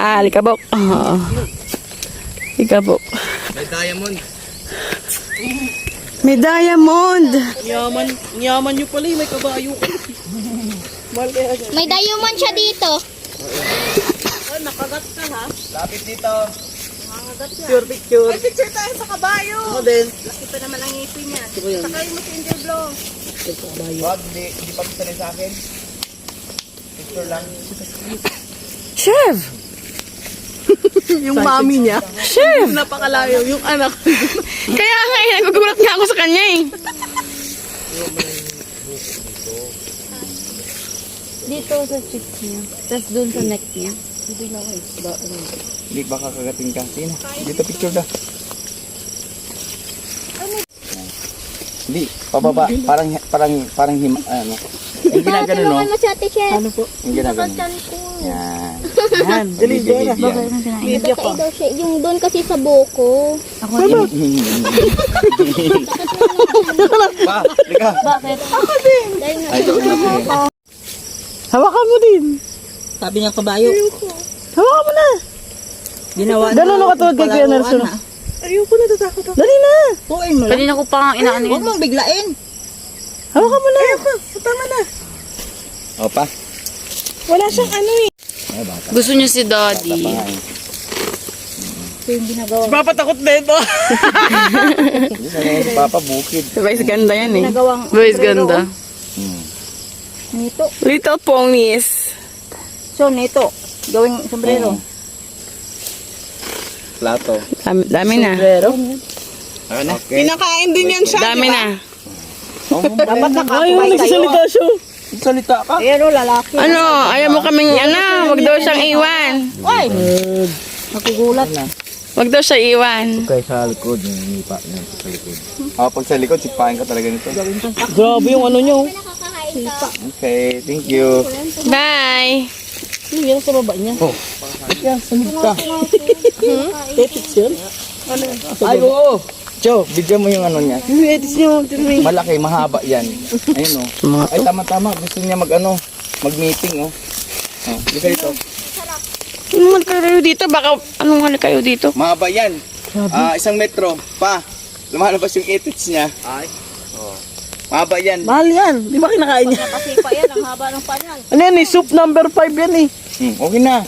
Likabok. Oo. Likabok. May diamond. May diamond. Yaman nyo pala may kabayo ko. May diamond siya dito. Oh, nakagat ka ha? Lapit dito. Picture, picture. May picture tayo sa kabayo. Ako din. Laki pa naman ang ngipin niya. Ito ko yan. Sakay mo si Angel Blong. Wag, di pa gusto sa akin. Picture lang. Chef. Yung mami niya. Chef. Napakalayo. Yung anak. Kaya nga eh, nagugulat nga ako sa kanya eh. Dito sa cheeks niya. Tapos dun sa neck niya. Hindi baka kagating ka. Sige na. Dito picture da. Hindi, pababa. Parang him, ano. Yung ginagano no. Tulungan mo si Ate Chef. Ano po? Yung ginagano. Chan ko. Yan. Yan. Dali, dali. Iba daw siya. Yung doon kasi sa buko. Pa, lika. Bakit? Ako din. Dahil nga. Ay, ito na. Hawakan mo din. Sabi niya kabayo. Hawakan mo na. Ginawa na. Ganun ka tuwag kay Kuya Nelson. Ayoko na, tatakot ako. Dali na. Puin mo lang. Kanina ko pa inaano Huwag yun. mong biglain. Hawakan mo na. Ayoko. Tama na. O, pa. Wala siyang ano eh. Ay, bata. Gusto niya si Daddy. Tapangan. Ito yung ginagawa. Papatakot na ito. Hindi na yun, Papa, bukid. Boys, ganda yan eh. Ginagawang Boys, ganda. nito. Little ponies. So, nito. Gawing sombrero. Plato. Dami na. Ano na? Okay. Pinakain din yan siya. Dami na. Dapat Ayun, nagsasalita siya. Salita ka. Pero lalaki. Ano, ayaw mo kaming wag daw siyang iwan. Oy! Nakugulat. Wag daw siya iwan. Kaya sa likod, yung nipa niya sa likod. Pag sa likod, sipain ka talaga nito. Grabe yung ano nyo. Okay, thank you. Bye. Ano yan sa baba niya? Oh, yan, salita. Edit yun? Ay, oo. Joe, bigyan mo yung ano niya. Yung edit nyo. Malaki, mahaba yan. Ayun o. Ay, tama-tama. Gusto niya mag-meeting o. Oh, dito dito. Anong hali kayo dito? Baka anong hali kayo dito? Mahaba yan. 1 metro. Pa, lumalabas yung edits niya. Ay. Oh. Mahaba yan. Mahal yan. Di ba kinakain niya? Kasi pa yan, ang haba ng panyan. Ano yan eh? Soup number 5 yan eh. Okay na.